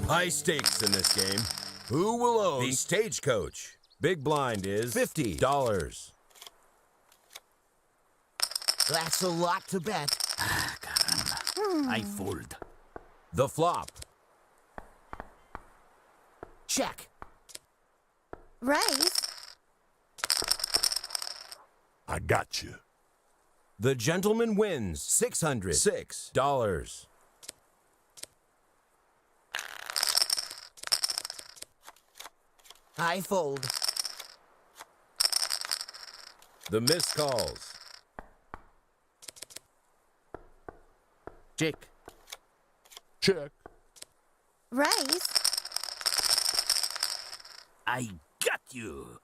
High stakes in this game. Who will own the stagecoach? Big blind is $50. That's a lot to bet. Caramba. I fold. The flop. Check. Raise. I got you. The gentleman wins $606. I fold. The miss calls. Check. Check. Raise. I got you.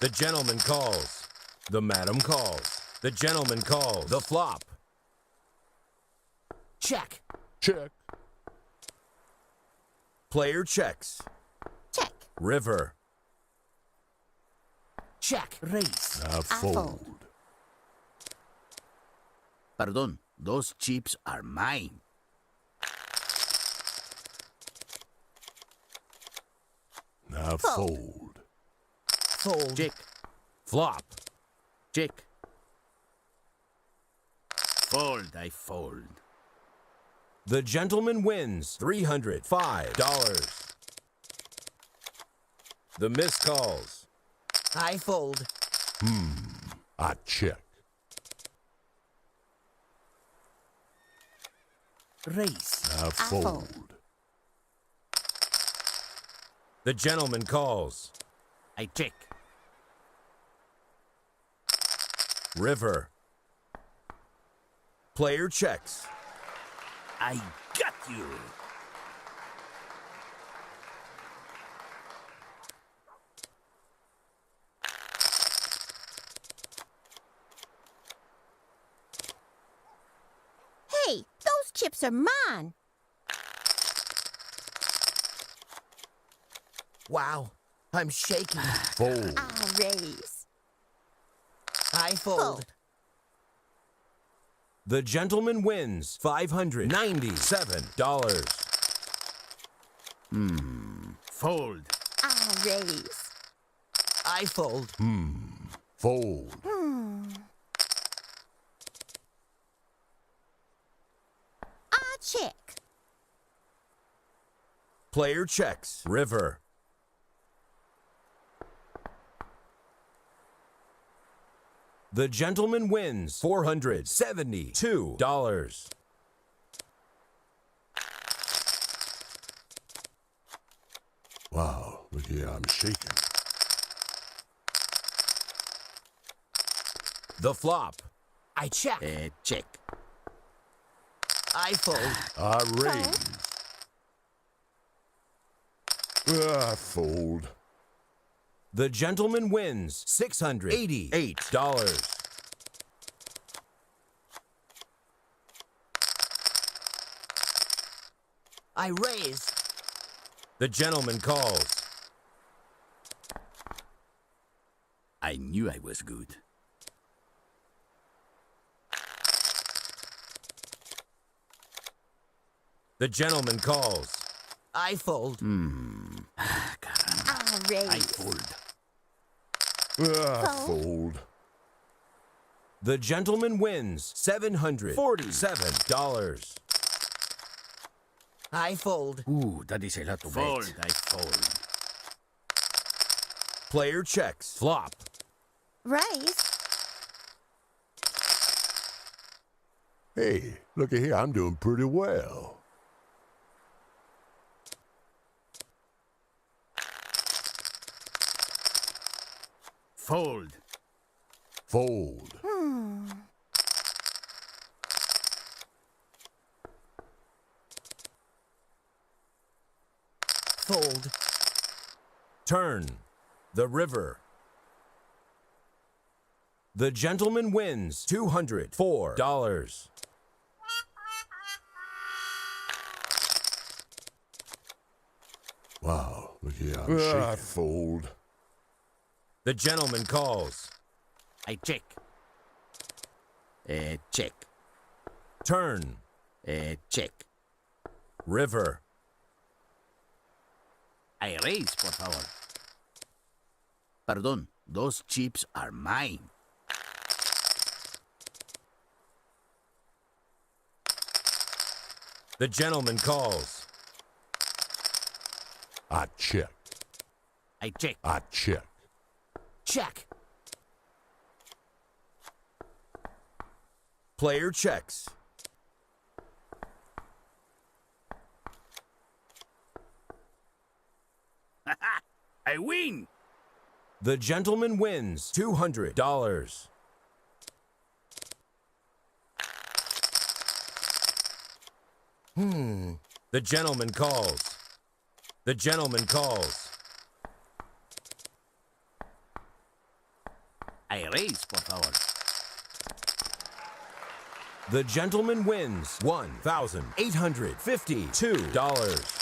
The gentleman calls. The madam calls. The gentleman calls. The flop. Check. Check. Player checks. Check. River. Check. Raise. I fold. Pardon, those chips are mine. I fold. Fold. Check. Flop. Check. Fold, I fold. The gentleman wins $305. The miss calls. I fold. I check. Raise. I fold. fold. The gentleman calls. I check. River. Player checks. I got you. Hey, those chips are mine. Wow. I'm shaking. Fold. I'll raise. I fold. Fold. The gentleman wins $597. Fold. I'll raise. I fold. Fold. I'll check. Player checks. River. The gentleman wins $472. Wow, look here, I'm shaking. The flop. I check. Check. I fold. I raise. I fold. The gentleman wins $688. I raise. The gentleman calls. I knew I was good. The gentleman calls. I fold. Caramba. I'll I raise. fold. I fold. The gentleman wins $747. I fold. Ooh, that is a lot to Fold. bet. I fold. Player checks. Flop. Raise. Hey, look at here, I'm doing pretty well. Fold. Fold. Fold. Turn. The river. The gentleman wins $204. Wow, look here, I'm shaking. I fold. The gentleman calls. I check. Check. Turn. Check. River. I raise, por favor. Perdón, those chips are mine. The gentleman calls. I check. I check. I check. Check. Player checks. I win. The gentleman wins $200. The gentleman calls. The gentleman calls. I raise, por favor. The gentleman wins $1,852.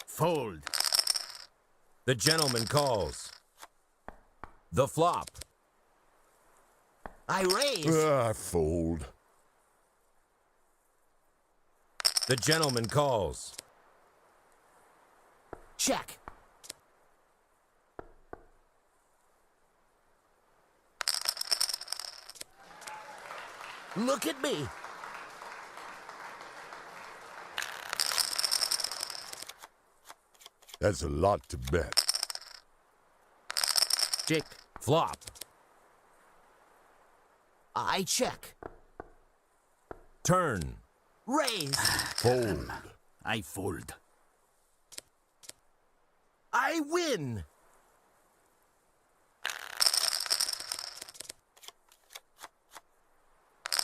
Fold. The gentleman calls. The flop. I raise. I fold. The gentleman calls. Check. Look at me. That's a lot to bet. Check. Flop. I check. Turn. Raise. Fold. I fold. I win.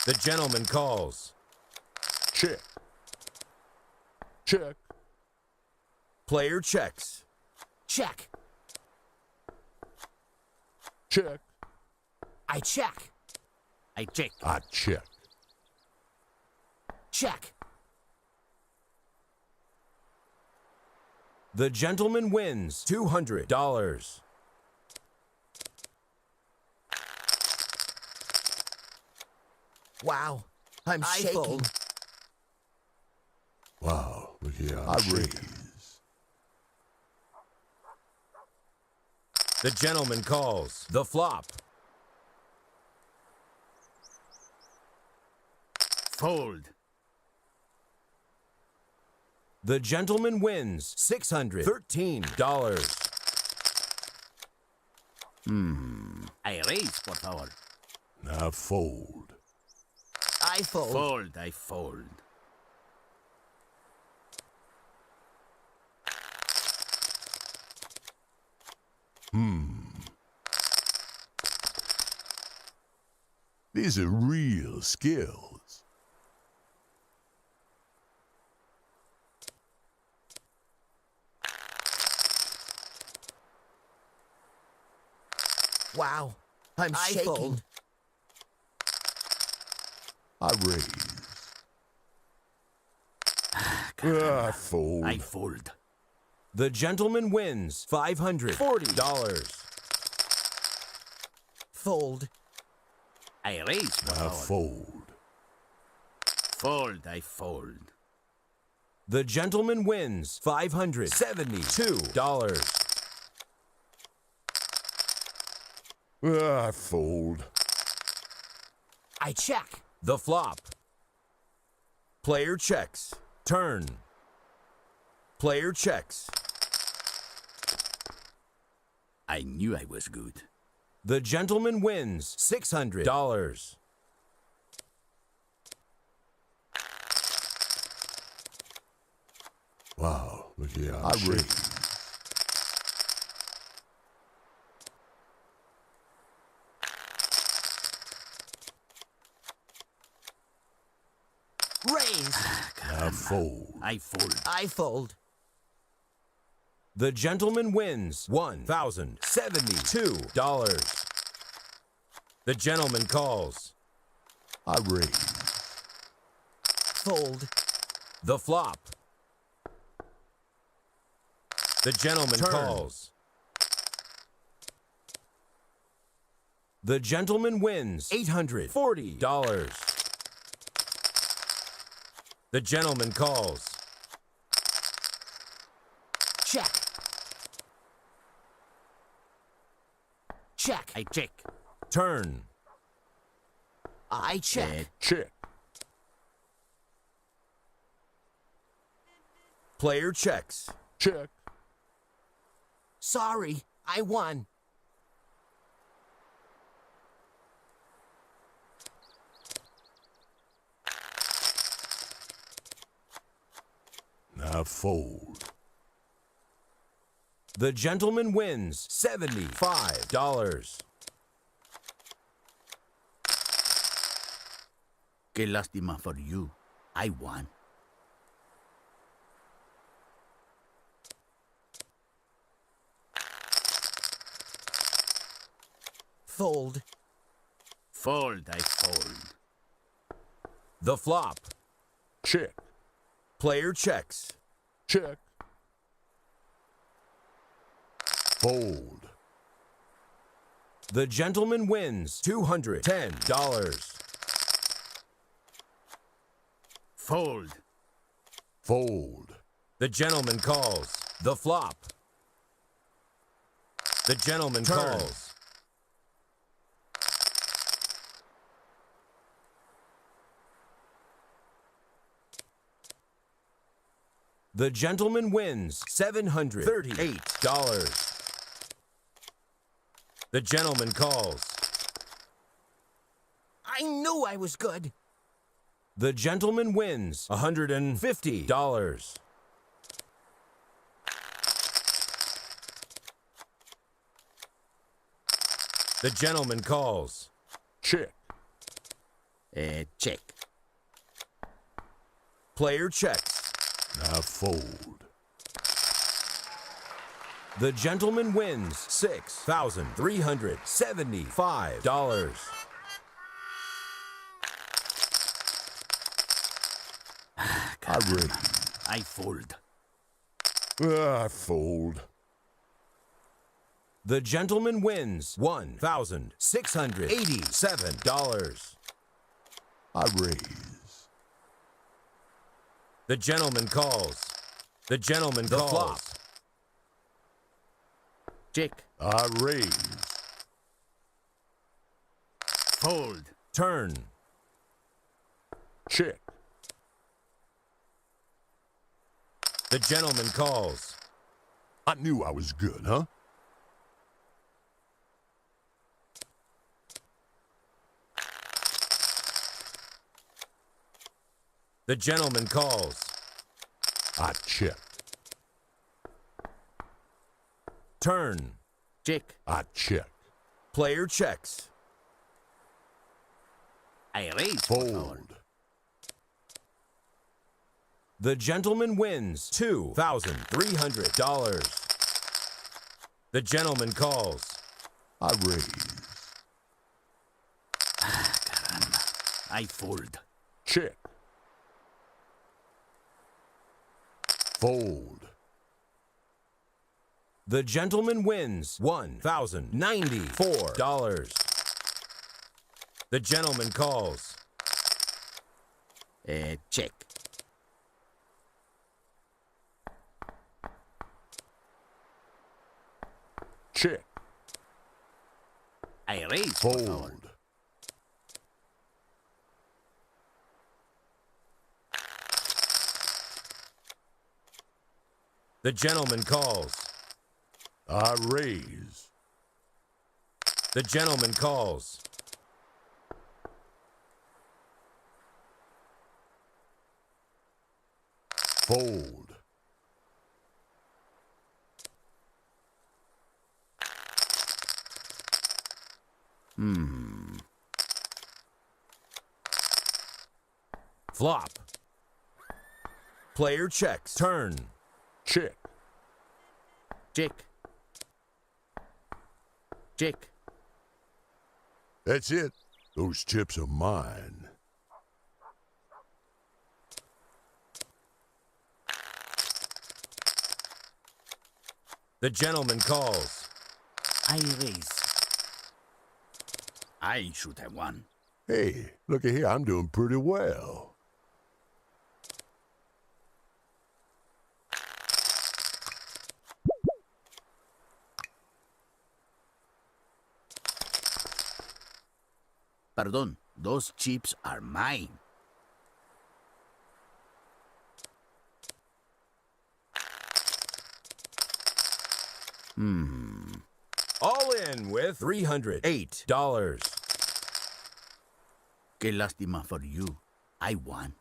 The gentleman calls. Check. Check. Player checks. Check. Check. I check. I check. I check. Check. The gentleman wins $200. Wow. I'm shaking. fold. Wow. Look here. I raise. The gentleman calls. The flop. Fold. The gentleman wins $613. I raise, por favor. Now fold. I fold. Fold. I fold. These are real skills. Wow. I'm shaking. fold. I raise. I fold. I fold. The gentleman wins $540. Fold. I raise, por I favor. fold. Fold. I fold. The gentleman wins $572. I fold. I check. The flop. Player checks. Turn. Player checks. I knew I was good. The gentleman wins $600. Wow. Look here. I raise. Raise. I fold. I fold. I fold. The gentleman wins $1,072. The gentleman calls. I raise. Fold. The flop. The gentleman Turn. calls. The gentleman wins $840. The gentleman calls. Check. Check. I check. Turn. I check. Check. Player checks. Check. Sorry, I won. Now fold. The gentleman wins $75. Que lástima for you. I won. Fold. Fold, I fold. The flop. Check. Player checks. Check. Fold. The gentleman wins $210. Fold. Fold. The gentleman calls. The flop. The gentleman Turn. calls. The gentleman wins $738. The gentleman calls. I knew I was good. The gentleman wins $150. The gentleman calls. Check. Check. Player checks. Now fold. The gentleman wins $6,375. I raise. I fold. I fold. The gentleman wins $1,687. I raise. The gentleman calls. The gentleman calls. Flop. Check. I raise. Fold. Turn. Check. The gentleman calls. I knew I was good, huh? The gentleman calls. I check. Turn. Check. I check. Player checks. I raise. por favor. Fold. The gentleman wins $2,300. The gentleman calls. I raise. I fold. Check. Fold. The gentleman wins $1,094. The gentleman calls. Check. Check. I raise. por favor. Fold. The gentleman calls. I raise. The gentleman calls. Fold. Flop. Player checks. Turn. Check. Check. Check. That's it. Those chips are mine. The gentleman calls. I raise. I should have won. Hey, looky here, I'm doing pretty well. Pardon, those chips are mine. All in with $308. Qué lástima for you. I won.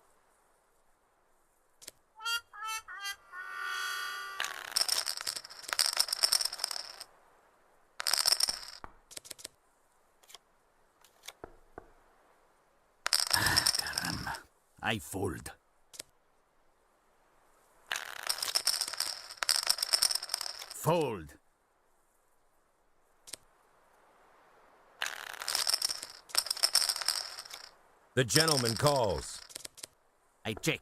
Caramba. I fold. Fold. The gentleman calls. I check.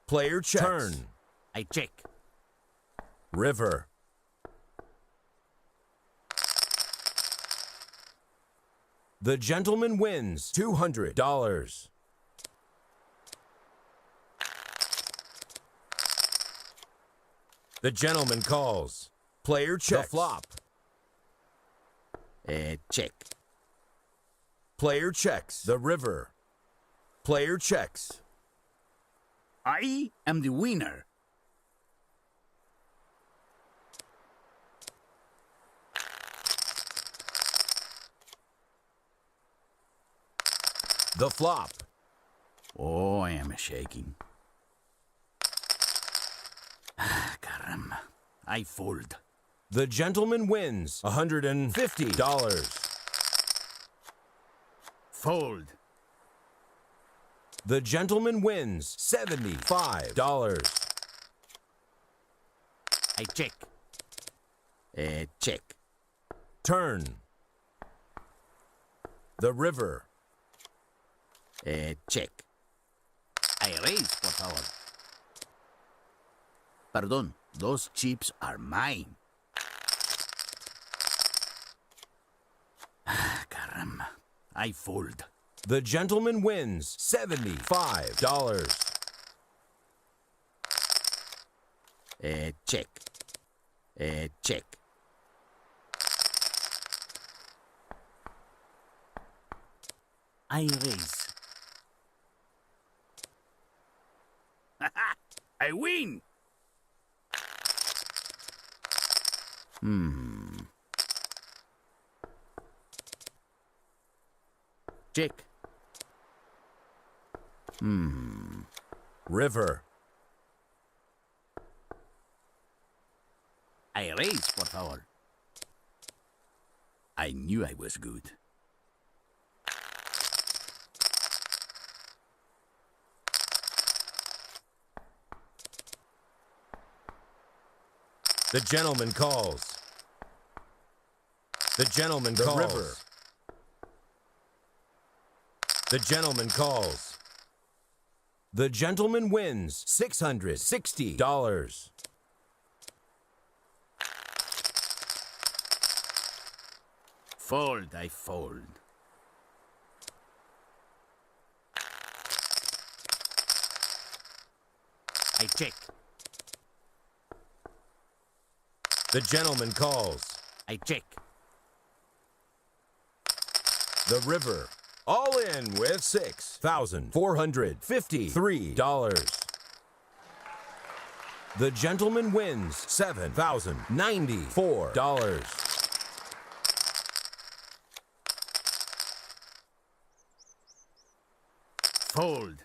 Player checks. Turn. I check. River. The gentleman wins $200. The gentleman calls. Player checks. The flop. Check. Player checks. The river. Player checks. I am the winner. The flop. Oh, I am shaking. Caramba. I fold. The gentleman wins $150. Fold. The gentleman wins $75. I check. Check. Turn. The river. Check. I raise, por favor. Pardon, those chips are mine. Caramba. I fold. The gentleman wins $75. Check. Check. I raise. I win! Check. River. I raise, por favor. I knew I was good. The gentleman calls. The gentleman calls. River. The gentleman calls. The gentleman wins $660. Fold, I fold. I check. The gentleman calls. I check. The river. All in with $6,453. The gentleman wins $7,094. Fold.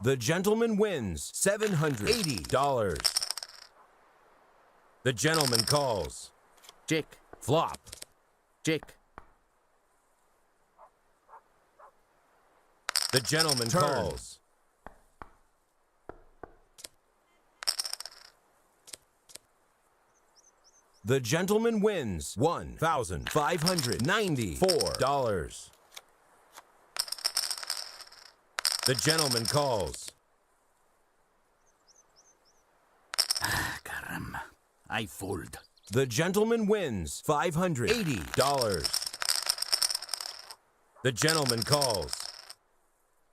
The gentleman wins $780. The gentleman calls. Check. Flop. Check. The gentleman Turn. calls. The gentleman wins $1,594. The gentleman calls. Caramba. I fold. The gentleman wins $580. The gentleman calls.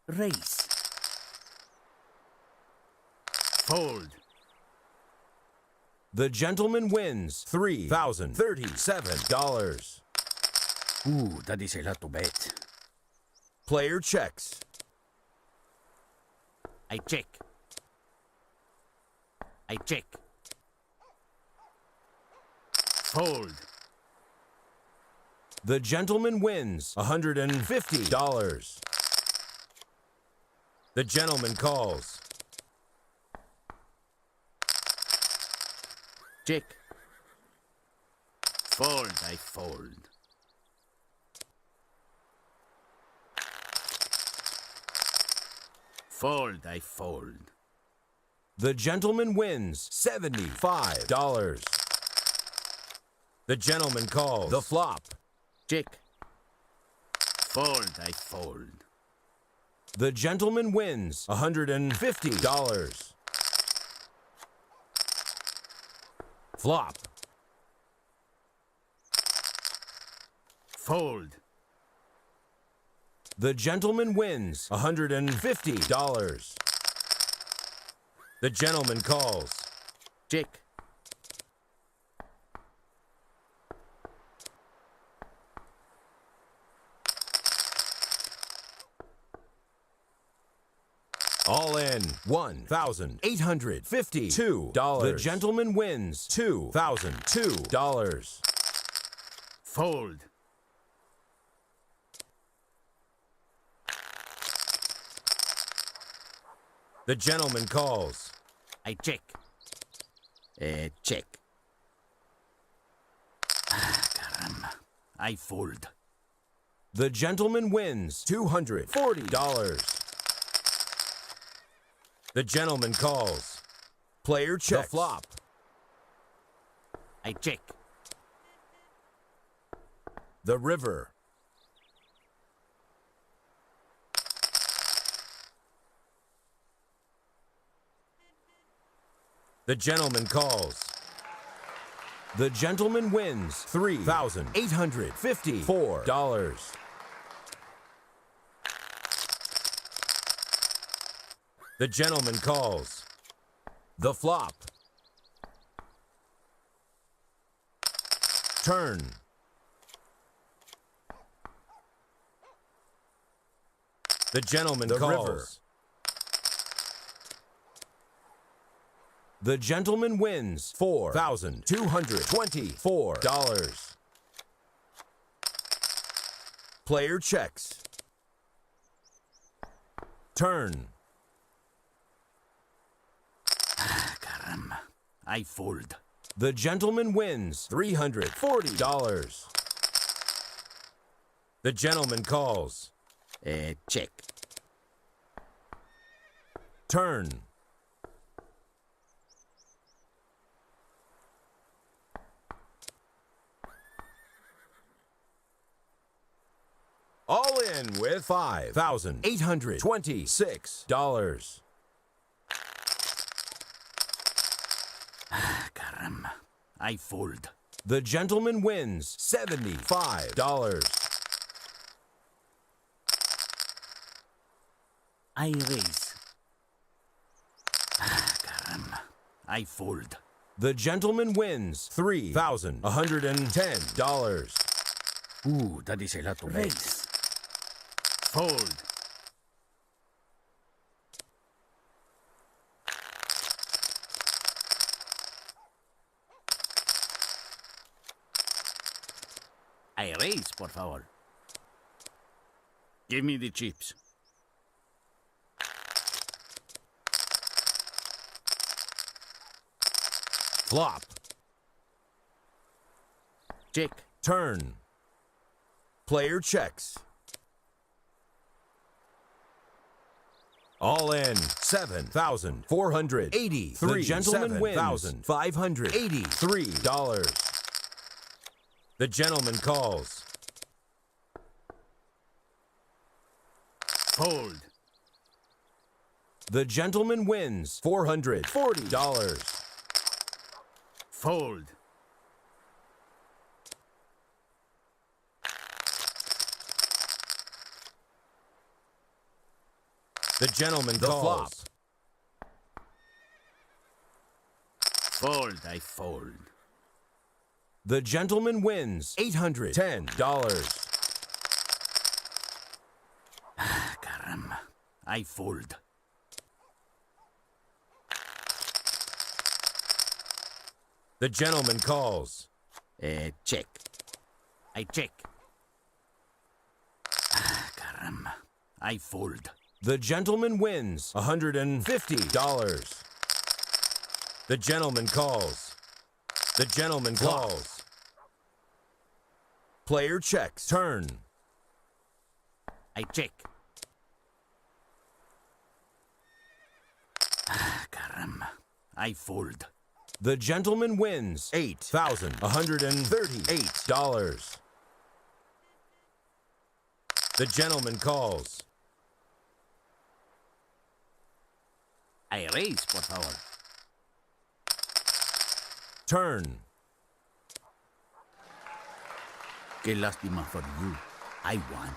Raise. Fold. The gentleman wins $3,037. Ooh, that is a lot to bet. Player checks. I check. I check. Fold. The gentleman wins $150. The gentleman calls. Check. Fold, I fold. Fold, I fold. The gentleman wins $75. The gentleman calls. The flop. Check. Fold, I fold. The gentleman wins $150. Flop. Fold. The gentleman wins $150. The gentleman calls. Check. All in $1,852. The gentleman wins $2,002. Fold. The gentleman calls. I check. Check. Caramba. I fold. The gentleman wins $240. The gentleman calls. Player checks. The flop. I check. The river. The gentleman calls. The gentleman wins $3,854. The gentleman calls. The flop. Turn. The gentleman calls. River. The gentleman wins $4,224. Player checks. Turn. Caramba. I fold. The gentleman wins $340. The gentleman calls. Check. Turn. All in with $5,826. Caramba. I fold. The gentleman wins $75. I raise. Caramba. I fold. The gentleman wins $3,110. Ooh, that is a lot to raise. Fold. I raise, por favor. Give me the chips. Flop. Check. Turn. Player checks. All in $7,483. The gentleman wins $583. The gentleman calls. Fold. The gentleman wins $440. Fold. The gentleman The calls. flop. Fold, I fold. The gentleman wins $810. Caramba. I fold. The gentleman calls. Check. I check. Caramba. I fold. The gentleman wins $150. The gentleman calls. The gentleman calls. Player checks. Turn. I check. Caramba. I fold. The gentleman wins $8,138. The gentleman calls. I raise, por favor. Turn. Qué lástima for you. I won.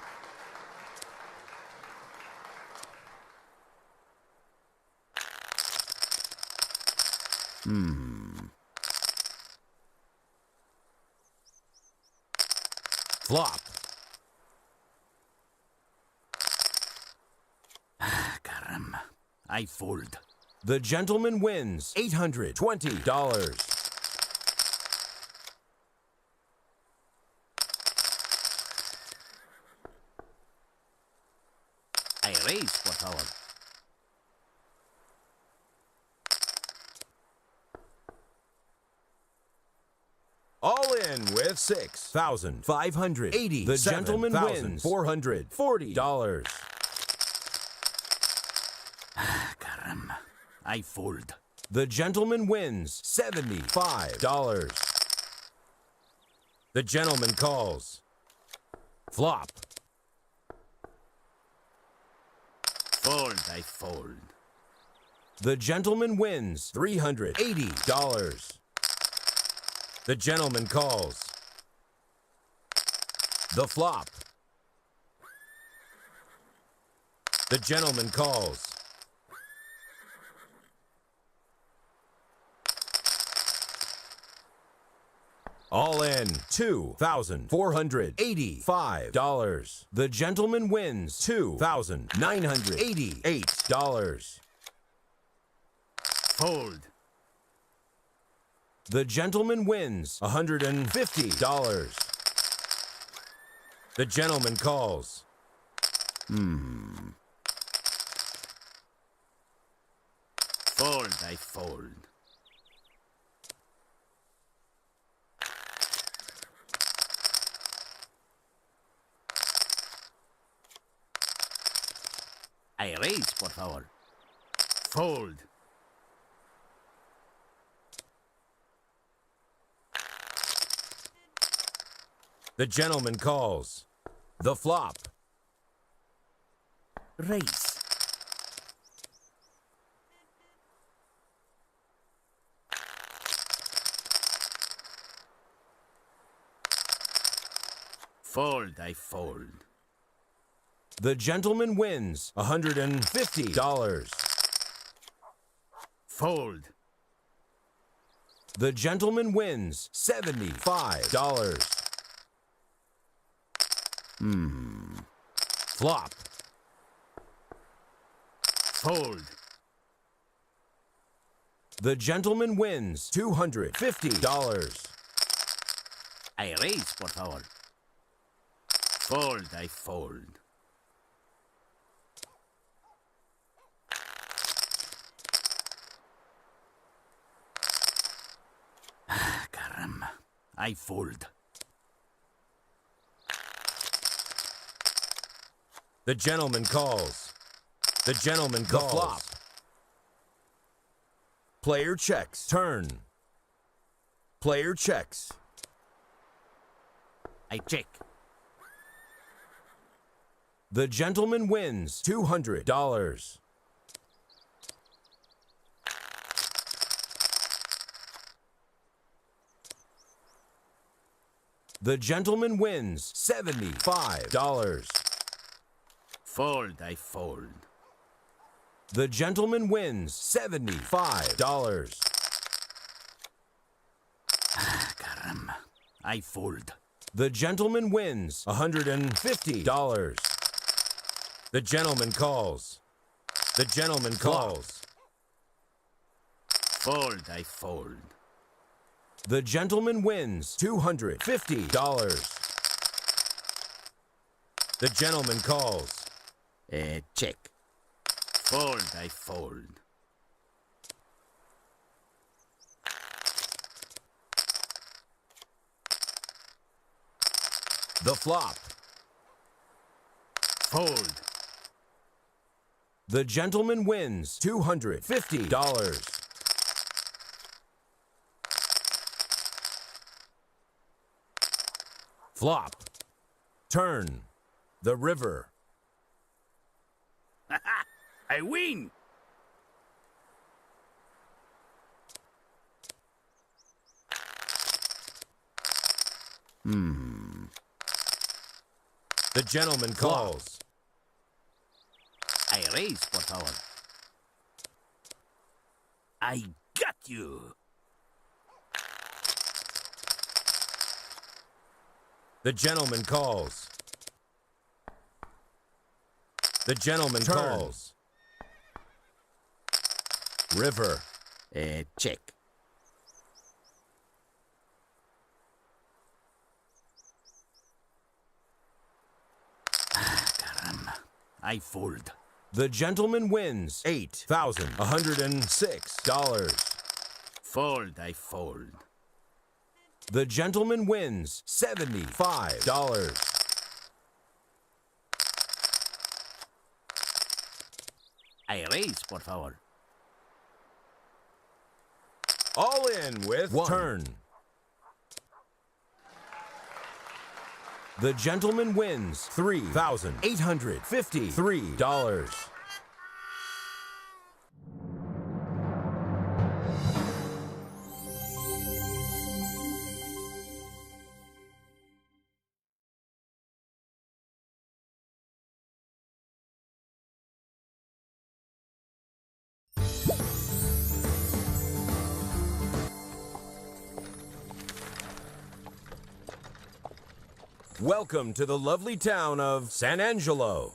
Flop. Caramba. I fold. The gentleman wins $820. I raise, por favor. All in with $6,580. The gentleman wins $440. Caramba. I fold. The gentleman wins $75. The gentleman calls. Flop. Fold, I fold. The gentleman wins $380. The gentleman calls. The flop. The gentleman calls. All in $2,485. The gentleman wins $2,988. Fold. The gentleman wins $150. The gentleman calls. Fold, I fold. I raise, por favor. Fold. The gentleman calls. The flop. Raise. Fold, I fold. The gentleman wins $150. Fold. The gentleman wins $75. Flop. Fold. The gentleman wins $250. I raise, por favor. Fold, I fold. Caramba. I fold. The gentleman calls. The gentleman calls. The flop. Player checks. Turn. Player checks. I check. The gentleman wins $200. The gentleman wins $75. Fold, I fold. The gentleman wins $75. Caramba. I fold. The gentleman wins $150. The gentleman calls. The gentleman calls. Fold, I fold. The gentleman wins $250. The gentleman calls. Check. Fold, I fold. The flop. Fold. The gentleman wins $250. Flop. Turn. The river. I win. The gentleman calls. I raise, por favor. I got you. The gentleman calls. The gentleman calls. River. Check. Caramba. I fold. The gentleman wins $8,106. Fold, I fold. The gentleman wins $75. I raise, por favor. All in with turn. The gentleman wins $3,853. Welcome to the lovely town of San Angelo.